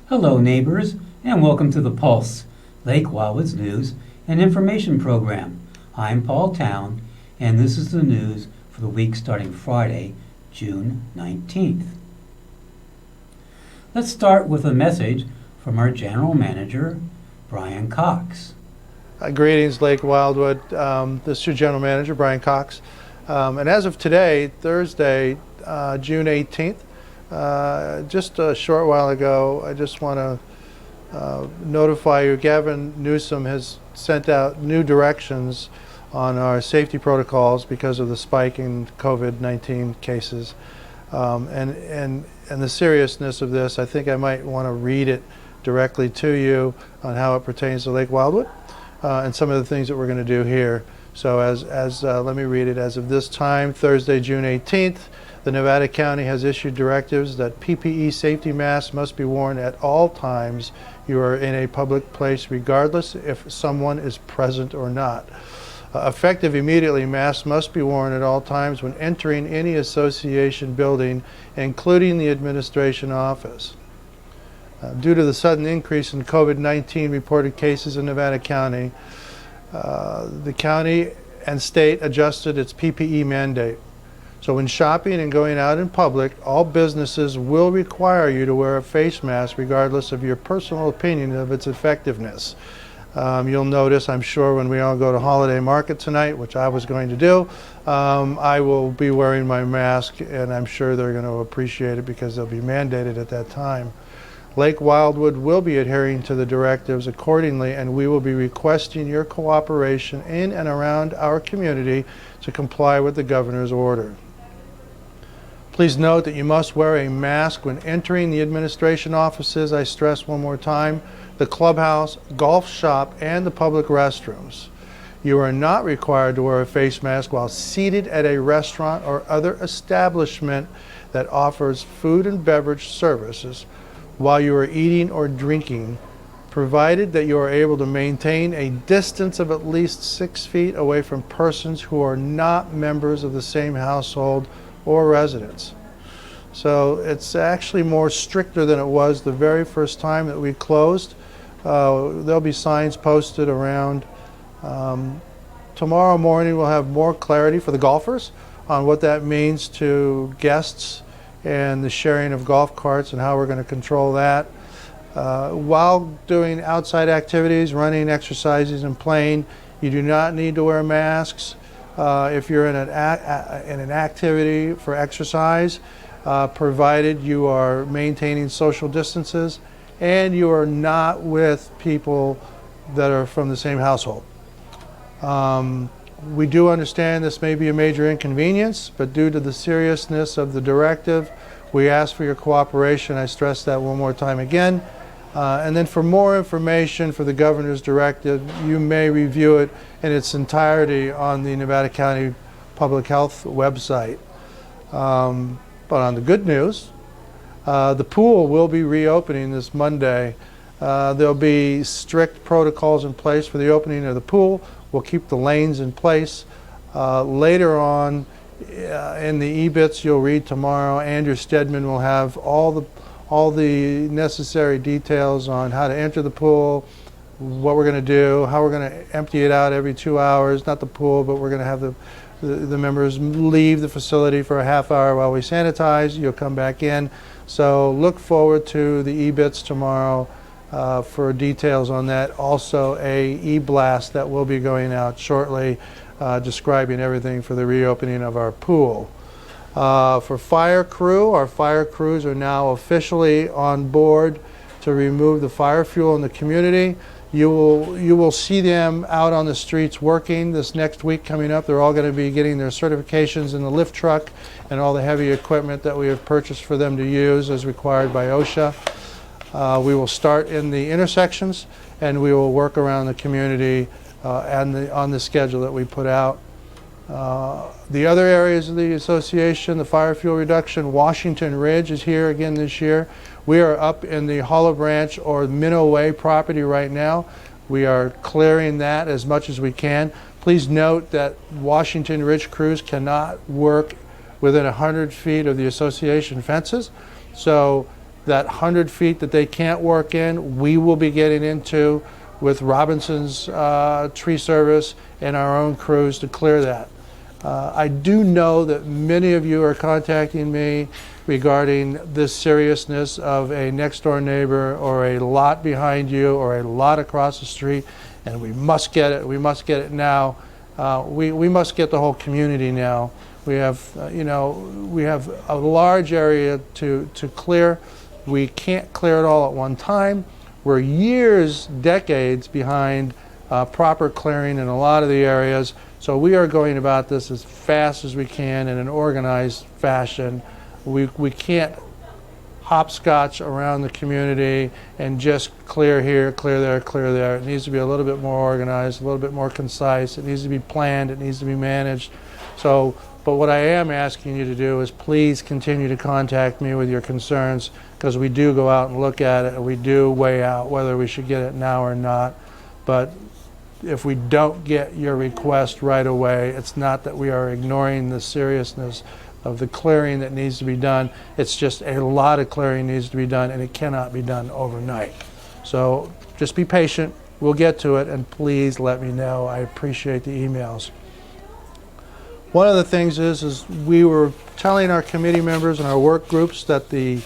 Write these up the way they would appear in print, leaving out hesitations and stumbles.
Hello, neighbors, and welcome to the Pulse, Lake Wildwood's news and information program. I'm Paul Town, and this is the news for the week starting Friday, June 19th. Let's start with a message from our General Manager, Brian Cox. Greetings, Lake Wildwood. This is your General Manager, Brian Cox. And as of today, Thursday, June 18th, just a short while ago, I just want to notify you, Gavin Newsom has sent out new directions on our safety protocols because of the spike in COVID-19 cases. And the seriousness of this, I think I might want to read it directly to you on how it pertains to Lake Wildwood and some of the things that we're going to do here. So let me read it. As of this time, Thursday, June 18th, the Nevada County has issued directives that PPE safety masks must be worn at all times you are in a public place, regardless if someone is present or not. Effective immediately, masks must be worn at all times when entering any association building, including the administration office. Due to the sudden increase in COVID-19 reported cases in Nevada County, the county and state adjusted its PPE mandate. So when shopping and going out in public, all businesses will require you to wear a face mask regardless of your personal opinion of its effectiveness. You'll notice, I'm sure, when we all go to Holiday Market tonight, which I was going to do, I will be wearing my mask, and I'm sure they're going to appreciate it because they'll be mandated at that time. Lake Wildwood will be adhering to the directives accordingly, and we will be requesting your cooperation in and around our community to comply with the governor's order. Please note that you must wear a mask when entering the administration offices, I stress one more time, the clubhouse, golf shop, and the public restrooms. You are not required to wear a face mask while seated at a restaurant or other establishment that offers food and beverage services while you are eating or drinking, provided that you are able to maintain a distance of at least 6 feet away from persons who are not members of the same household or residence. So it's actually more stricter than it was the very first time that we closed. There'll be signs posted around. Tomorrow morning we'll have more clarity for the golfers on what that means to guests and the sharing of golf carts and how we're going to control that. While doing outside activities, running, exercises, and playing, you do not need to wear masks. If you're in an activity for exercise, provided you are maintaining social distances and you are not with people that are from the same household. We do understand this may be a major inconvenience, but due to the seriousness of the directive, we ask for your cooperation. I stress that one more time again. And then for more information for the governor's directive, you may review it in its entirety on the Nevada County Public Health website. But on the good news, the pool will be reopening this Monday. There'll be strict protocols in place for the opening of the pool. We'll keep the lanes in place. Later on in the e-bits you'll read tomorrow, Andrew Stedman will have all the necessary details on how to enter the pool, what we're going to do, how we're going to empty it out every 2 hours, not the pool, but we're going to have the members leave the facility for a half hour while we sanitize. You'll come back in. So look forward to the e-bits tomorrow for details on that. Also a e-blast that will be going out shortly describing everything for the reopening of our pool. For fire crew, our fire crews are now officially on board to remove the fire fuel in the community. You will see them out on the streets working this next week coming up. They're all going to be getting their certifications in the lift truck and all the heavy equipment that we have purchased for them to use as required by OSHA. We will start in the intersections and we will work around the community on the schedule that we put out. The other areas of the association, the fire fuel reduction, Washington Ridge is here again this year. We are up in the Hollow Branch or Minnow Way property right now. We are clearing that as much as we can. Please note that Washington Ridge crews cannot work within 100 feet of the association fences. So That 100 feet that they can't work in, we will be getting into with Robinson's tree service and our own crews to clear that. I do know that many of you are contacting me regarding this seriousness of a next door neighbor or a lot behind you or a lot across the street, and we must get it. We must get it now. We must get the whole community now. We have, we have a large area to clear. We can't clear it all at one time. We're years, decades behind proper clearing in a lot of the areas. So we are going about this as fast as we can in an organized fashion. We can't hopscotch around the community and just clear here, clear there, clear there. It needs to be a little bit more organized, a little bit more concise. It needs to be planned. It needs to be managed. So, but what I am asking you to do is please continue to contact me with your concerns, because we do go out and look at it and we do weigh out whether we should get it now or not. But if we don't get your request right away, it's not that we are ignoring the seriousness of the clearing that needs to be done. It's just a lot of clearing needs to be done, and it cannot be done overnight. So just be patient. We'll get to it, and please let me know. I appreciate the emails. One of the things is we were telling our committee members and our work groups that the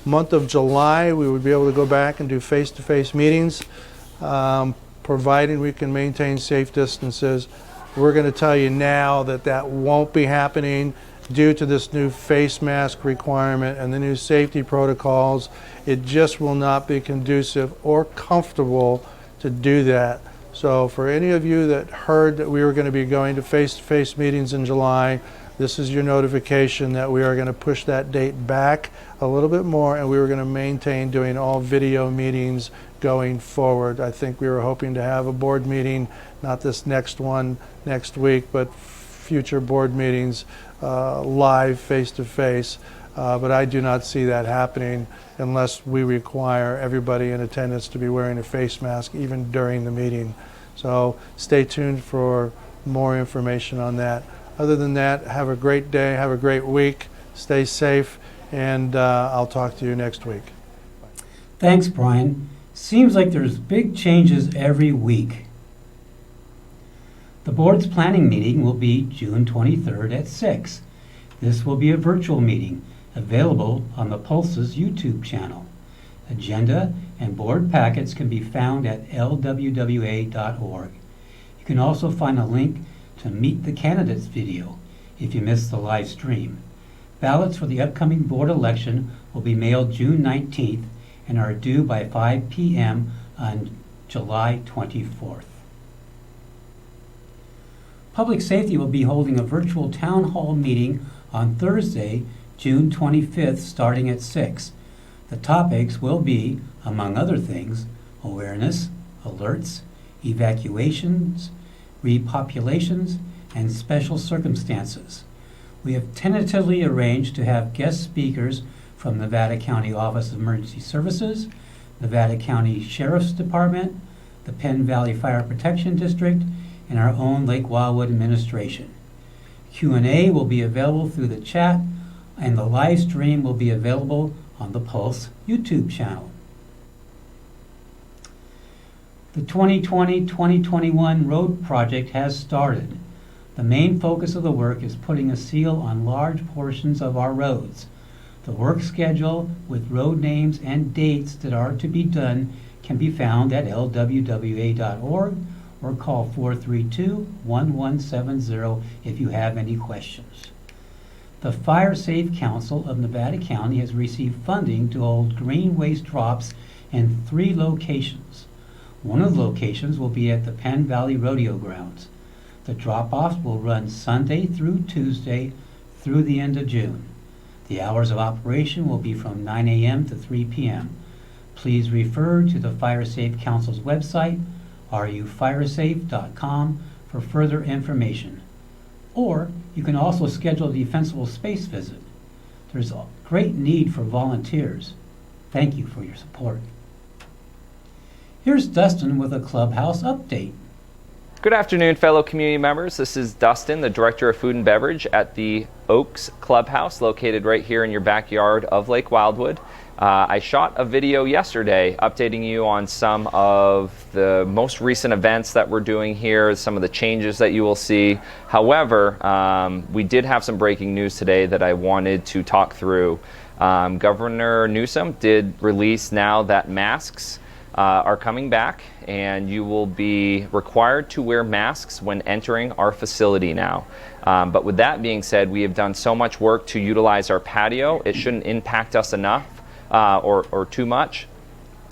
month of July we would be able to go back and do face-to-face meetings, providing we can maintain safe distances. We're going to tell you now that that won't be happening due to this new face mask requirement and the new safety protocols. It just will not be conducive or comfortable to do that. So for any of you that heard that we were going to be going to face-to-face meetings in July, this is your notification that we are going to push that date back a little bit more, and we were going to maintain doing all video meetings going forward. I think we were hoping to have a board meeting, not this next one next week, but future board meetings live face-to-face. But I do not see that happening unless we require everybody in attendance to be wearing a face mask even during the meeting. So stay tuned for more information on that. Other than that, have a great day, have a great week, stay safe, and I'll talk to you next week. Thanks, Brian. Seems like there's big changes every week. The board's planning meeting will be June 23rd at 6. This will be a virtual meeting available on the Pulse's YouTube channel. Agenda and board packets can be found at lwwa.org. You can also find a link to Meet the Candidates video if you missed the live stream. Ballots for the upcoming board election will be mailed June 19th and are due by 5 p.m. on July 24th. Public Safety will be holding a virtual town hall meeting on Thursday, June 25th, starting at 6. The topics will be, among other things, awareness, alerts, evacuations, repopulations, and special circumstances. We have tentatively arranged to have guest speakers from Nevada County Office of Emergency Services, Nevada County Sheriff's Department, the Penn Valley Fire Protection District, and our own Lake Wildwood administration. Q&A will be available through the chat, and the live stream will be available on the Pulse YouTube channel. The 2020-2021 road project has started. The main focus of the work is putting a seal on large portions of our roads. The work schedule with road names and dates that are to be done can be found at lwwa.org or call 432-1170 if you have any questions. The Fire Safe Council of Nevada County has received funding to hold green waste drops in 3 locations. One of the locations will be at the Penn Valley Rodeo Grounds. The drop-offs will run Sunday through Tuesday through the end of June. The hours of operation will be from 9 a.m. to 3 p.m. Please refer to the Fire Safe Council's website, rufiresafe.com, for further information. Or you can also schedule a defensible space visit. There's a great need for volunteers. Thank you for your support. Here's Dustin with a clubhouse update. Good afternoon, fellow community members. This is Dustin, the Director of Food and Beverage at the Oaks Clubhouse, located right here in your backyard of Lake Wildwood. I shot a video yesterday updating you on some of the most recent events that we're doing here, some of the changes that you will see. However, we did have some breaking news today that I wanted to talk through. Governor Newsom did release now that masks are coming back, and you will be required to wear masks when entering our facility now. But with that being said, we have done so much work to utilize our patio, it shouldn't impact us enough or too much.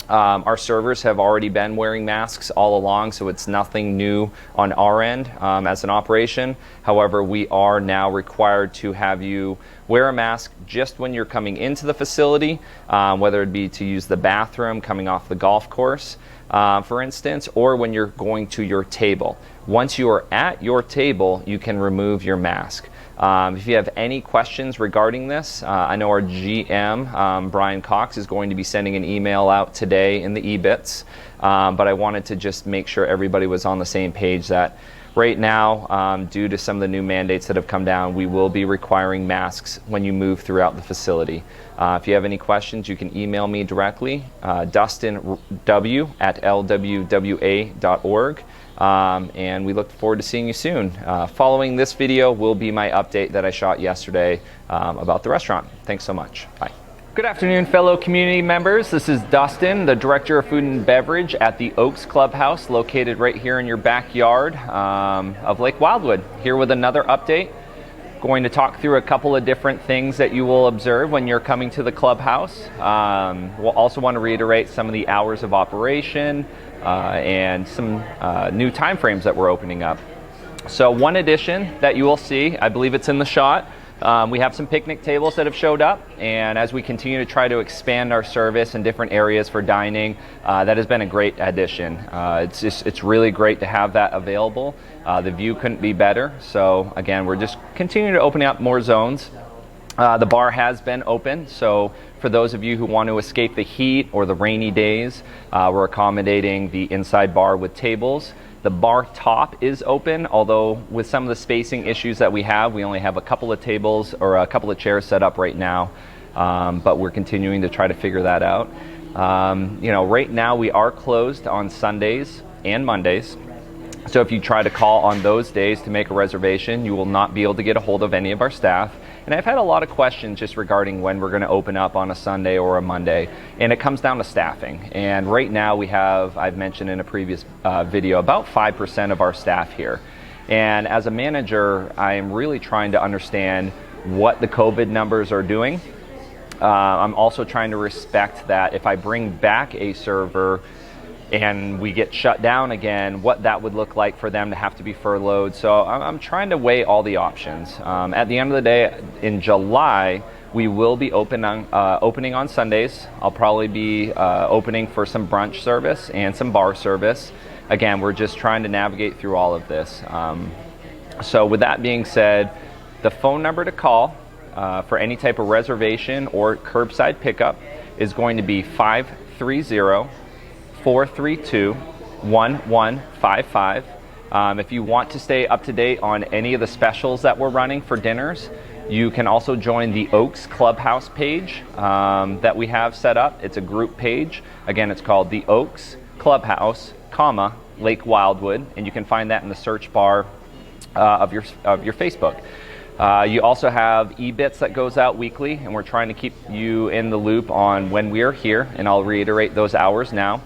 Our servers have already been wearing masks all along, so it's nothing new on our end as an operation. However, we are now required to have you wear a mask just when you're coming into the facility, whether it be to use the bathroom, coming off the golf course, for instance, or when you're going to your table. Once you are at your table, you can remove your mask. If you have any questions regarding this, I know our GM, Brian Cox, is going to be sending an email out today in the e-bits, but I wanted to just make sure everybody was on the same page that right now, due to some of the new mandates that have come down, we will be requiring masks when you move throughout the facility. If you have any questions, you can email me directly, dustinw@lwwa.org. And we look forward to seeing you soon. Following this video will be my update that I shot yesterday about the restaurant. Thanks so much. Bye. Good afternoon, fellow community members. This is Dustin, the Director of Food and Beverage at the Oaks Clubhouse, located right here in your backyard of Lake Wildwood. Here with another update. Going to talk through a couple of different things that you will observe when you're coming to the clubhouse. We'll also want to reiterate some of the hours of operation and some new time frames that we're opening up. So one addition that you will see, I believe it's in the shot, we have some picnic tables that have showed up, and as we continue to try to expand our service in different areas for dining, that has been a great addition. It's really great to have that available. The view couldn't be better, so again, we're just continuing to open up more zones. The bar has been open, so for those of you who want to escape the heat or the rainy days, we're accommodating the inside bar with tables. The bar top is open, although with some of the spacing issues that we only have a couple of tables or a couple of chairs set up right now, but we're continuing to try to figure that out. Right now we are closed on Sundays and Mondays. So if you try to call on those days to make a reservation, you will not be able to get a hold of any of our staff. And I've had a lot of questions just regarding when we're going to open up on a Sunday or a Monday, and it comes down to staffing. And right now we have, I've mentioned in a previous video, about 5% of our staff here. And as a manager, I am really trying to understand what the COVID numbers are doing. I'm also trying to respect that if I bring back a server and we get shut down again, what that would look like for them to have to be furloughed. So I'm trying to weigh all the options. At the end of the day, in July, we will be opening on Sundays. I'll probably be opening for some brunch service and some bar service. Again, we're just trying to navigate through all of this. So with that being said, the phone number to call for any type of reservation or curbside pickup is going to be 530-432-1155. If you want to stay up to date on any of the specials that we're running for dinners, you can also join the Oaks Clubhouse page that we have set up. It's a group page. Again, it's called the Oaks Clubhouse, Lake Wildwood, and you can find that in the search bar of your Facebook. You also have e-bits that goes out weekly, and we're trying to keep you in the loop on when we are here, and I'll reiterate those hours now.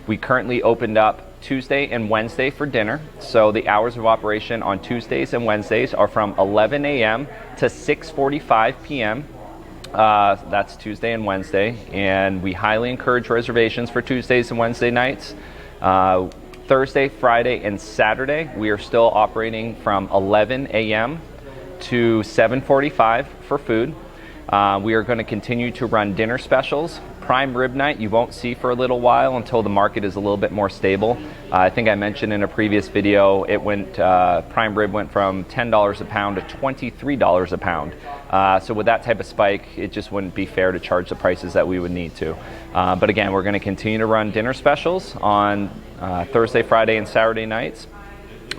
We currently opened up Tuesday and Wednesday for dinner, so the hours of operation on Tuesdays and Wednesdays are from 11 a.m. to 6:45 p.m. That's Tuesday and Wednesday, and we highly encourage reservations for Tuesdays and Wednesday nights. Thursday, Friday, and Saturday, we are still operating from 11 a.m. to 7:45 for food. We are going to continue to run dinner specials. Prime rib night you won't see for a little while until the market is a little bit more stable. I think I mentioned in a previous video prime rib went from $10 a pound to $23 a pound. So with that type of spike, it just wouldn't be fair to charge the prices that we would need to. But again, we're going to continue to run dinner specials on Thursday, Friday, and Saturday nights.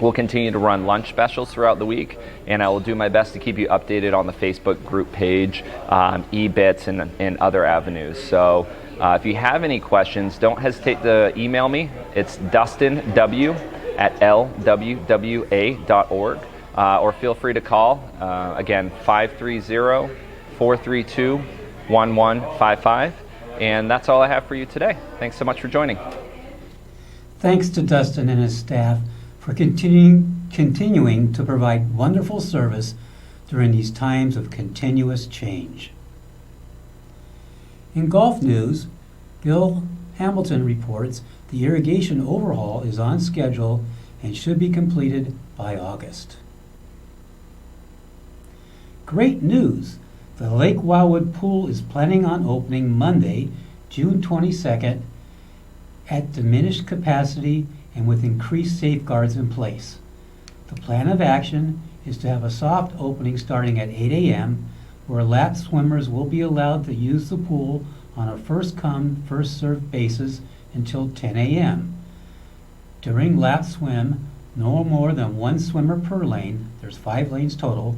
We'll continue to run lunch specials throughout the week, and I will do my best to keep you updated on the Facebook group page, e-bits, and other avenues. So if you have any questions, don't hesitate to email me. It's dustinw@lwwa.org, or feel free to call, again, 530-432-1155. And that's all I have for you today. Thanks so much for joining. Thanks to Dustin and his staff for continuing to provide wonderful service during these times of continuous change. In golf news, Bill Hamilton reports the irrigation overhaul is on schedule and should be completed by August. Great news! The Lake Wildwood pool is planning on opening Monday, June 22nd, at diminished capacity and with increased safeguards in place. The plan of action is to have a soft opening starting at 8 a.m., where lap swimmers will be allowed to use the pool on a first-come, first-served basis until 10 a.m. During lap swim, no more than one swimmer per lane, there's 5 lanes total,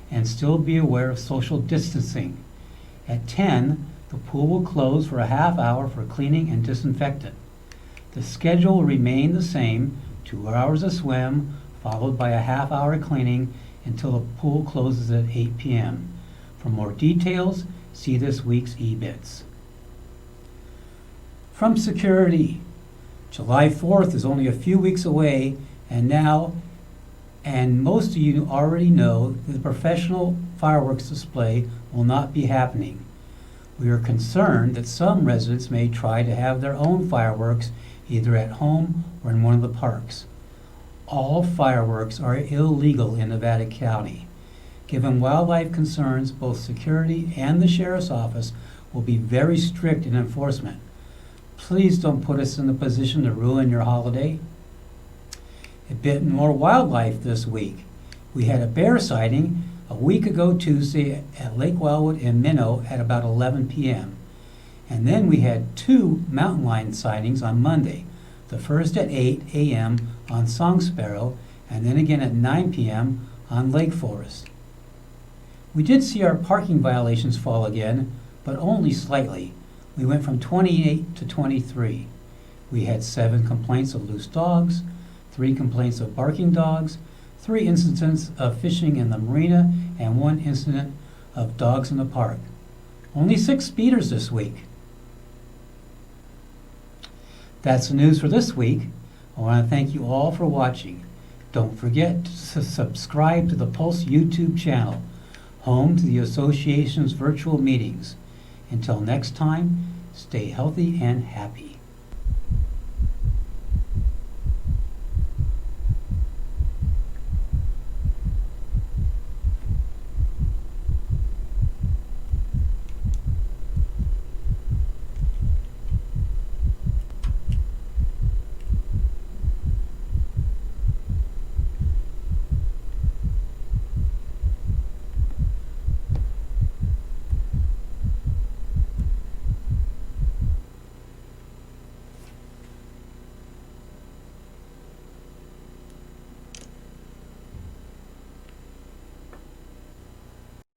and still be aware of social distancing. At 10, the pool will close for a half hour for cleaning and disinfectant. The schedule will remain the same, 2 hours of swim, followed by a half hour cleaning until the pool closes at 8 p.m. For more details, see this week's e-bits. From security, July 4th is only a few weeks away, and most of you already know that the professional fireworks display will not be happening. We are concerned that some residents may try to have their own fireworks either at home or in one of the parks. All fireworks are illegal in Nevada County. Given wildlife concerns, both security and the sheriff's office will be very strict in enforcement. Please don't put us in a position to ruin your holiday. A bit more wildlife this week. We had a bear sighting a week ago Tuesday at Lake Wildwood and Minnow at about 11 p.m. And then we had 2 mountain lion sightings on Monday, the first at 8 a.m. on Song Sparrow, and then again at 9 p.m. on Lake Forest. We did see our parking violations fall again, but only slightly. We went from 28 to 23. We had 7 complaints of loose dogs, 3 complaints of barking dogs, 3 incidents of fishing in the marina, and 1 incident of dogs in the park. Only 6 speeders this week. That's the news for this week. I want to thank you all for watching. Don't forget to subscribe to the Pulse YouTube channel, home to the association's virtual meetings. Until next time, stay healthy and happy.